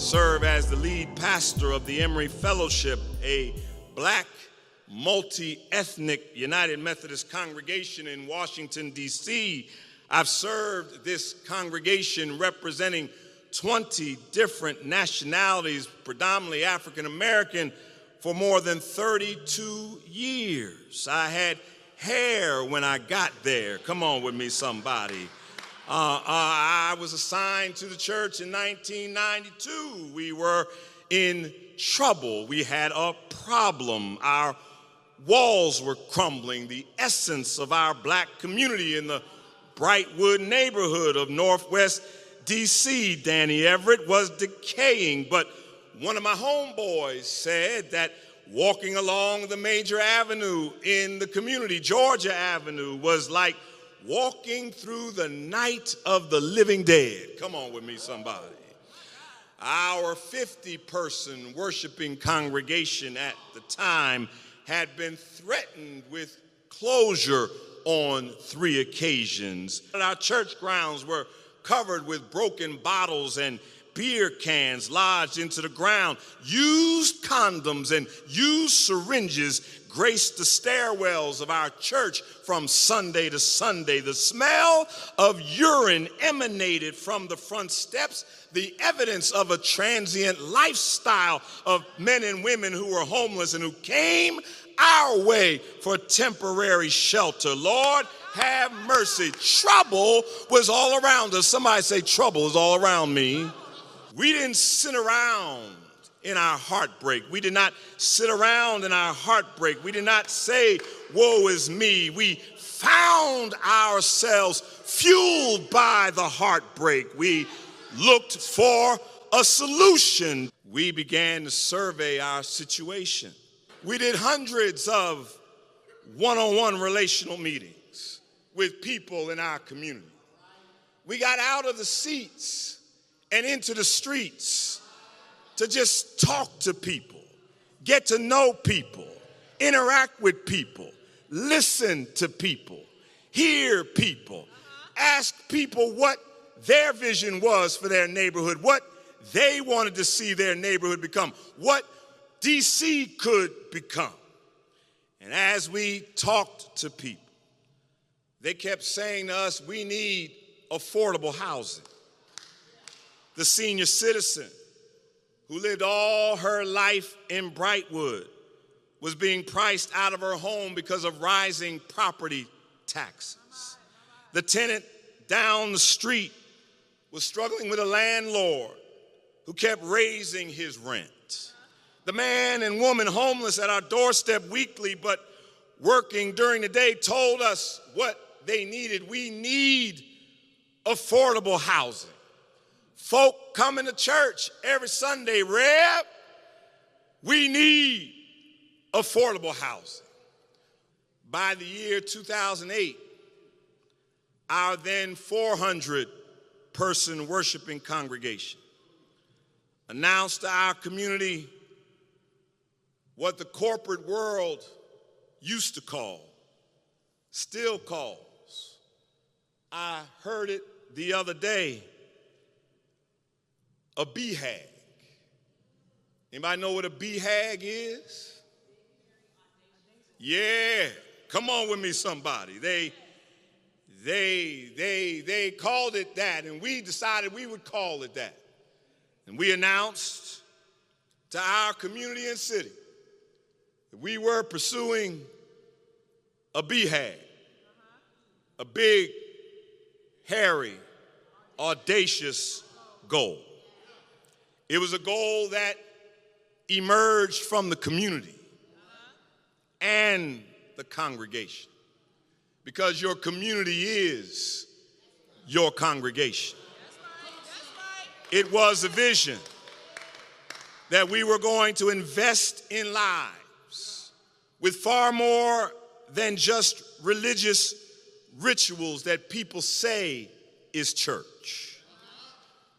serve as the lead pastor of the Emory Fellowship, a black, multi-ethnic United Methodist congregation in Washington, D.C. I've served this congregation representing 20 different nationalities, predominantly African American, for more than 32 years. I had hair when I got there. Come on with me, somebody. I was assigned to the church in 1992. We were in trouble. We had a problem. Our walls were crumbling. The essence of our black community in the Brightwood neighborhood of Northwest D.C., Danny Everett, was decaying. But one of my homeboys said that walking along the major avenue in the community, Georgia Avenue, was like walking through the night of the living dead. Come on with me, somebody. Our 50-person worshiping congregation at the time had been threatened with closure on 3 occasions. Our church grounds were covered with broken bottles and beer cans lodged into the ground. Used condoms and used syringes graced the stairwells of our church from Sunday to Sunday. The smell of urine emanated from the front steps, the evidence of a transient lifestyle of men and women who were homeless and who came our way for temporary shelter. Lord, have mercy. Trouble was all around us. Somebody say, trouble is all around me. We didn't sit around in our heartbreak. We did not sit around in our heartbreak. We did not say, woe is me. We found ourselves fueled by the heartbreak. We looked for a solution. We began to survey our situation. We did hundreds of one-on-one relational meetings with people in our community. We got out of the seats and into the streets to just talk to people, get to know people, interact with people, listen to people, hear people, ask people what their vision was for their neighborhood, what they wanted to see their neighborhood become, what D.C. could become. And as we talked to people, they kept saying to us, we need affordable housing. The senior citizen who lived all her life in Brightwood was being priced out of her home because of rising property taxes. The tenant down the street was struggling with a landlord who kept raising his rent. The man and woman homeless at our doorstep weekly but working during the day told us what they needed. We need affordable housing. Folk coming to church every Sunday, Reb, we need affordable housing. By the year 2008, our then 400-person worshiping congregation announced to our community what the corporate world used to call, still calls. I heard it the other day, a BHAG. Anybody know what a BHAG is? Yeah, come on with me, somebody. They called it that, and we decided we would call it that. And we announced to our community and city that we were pursuing a BHAG, a big, hairy, audacious goal. It was a goal that emerged from the community and the congregation, because your community is your congregation. It was a vision that we were going to invest in lives with far more than just religious rituals that people say is church.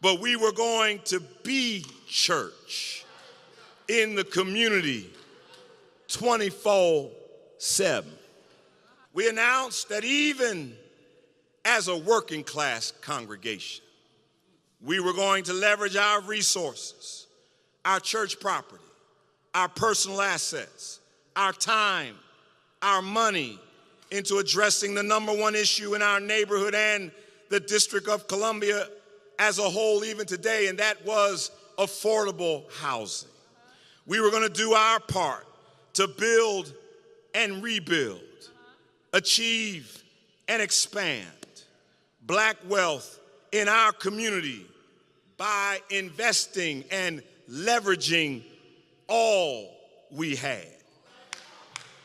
But we were going to be church in the community 24/7. We announced that even as a working class congregation, We were going to leverage our resources, our church property, our personal assets, our time, our money into addressing the #1 issue in our neighborhood and the District of Columbia as a whole even today, and that was affordable housing. We were going to do our part to build and rebuild, achieve and expand Black wealth in our community by investing and leveraging all we had.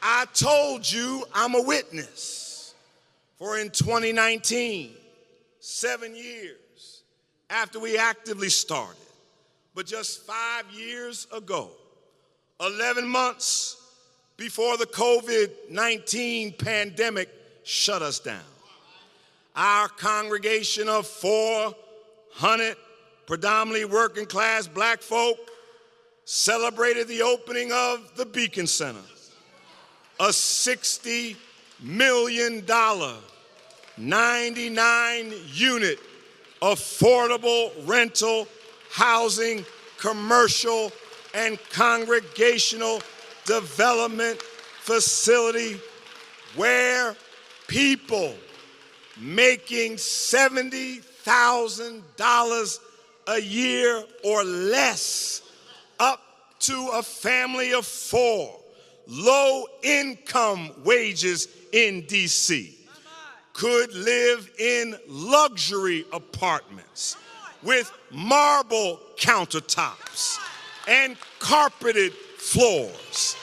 I told you I'm a witness, for in 2019, 7 years after we actively started, but just 5 years ago, 11 months before the COVID-19 pandemic shut us down, our congregation of 400 predominantly working class Black folk celebrated the opening of the Beacon Center, a $60 million, 99-unit affordable rental housing, commercial, and congregational development facility where people making $70,000 a year or less, up to a family of 4, low-income wages in D.C., could live in luxury apartments with marble countertops and carpeted floors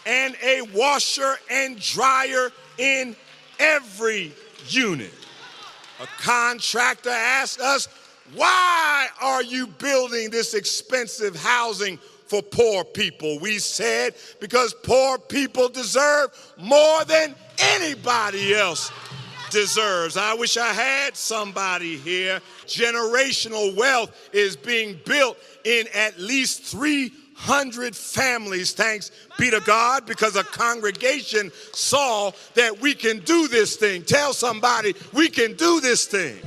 and a washer and dryer in every unit. A contractor asked us, "Why are you building this expensive housing for poor people?" We said, "Because poor people deserve more than anybody else deserves." I wish I had somebody here. Generational wealth is being built in at least 300 families, thanks be to God, because a congregation saw that we can do this thing. Tell somebody, we can do this thing.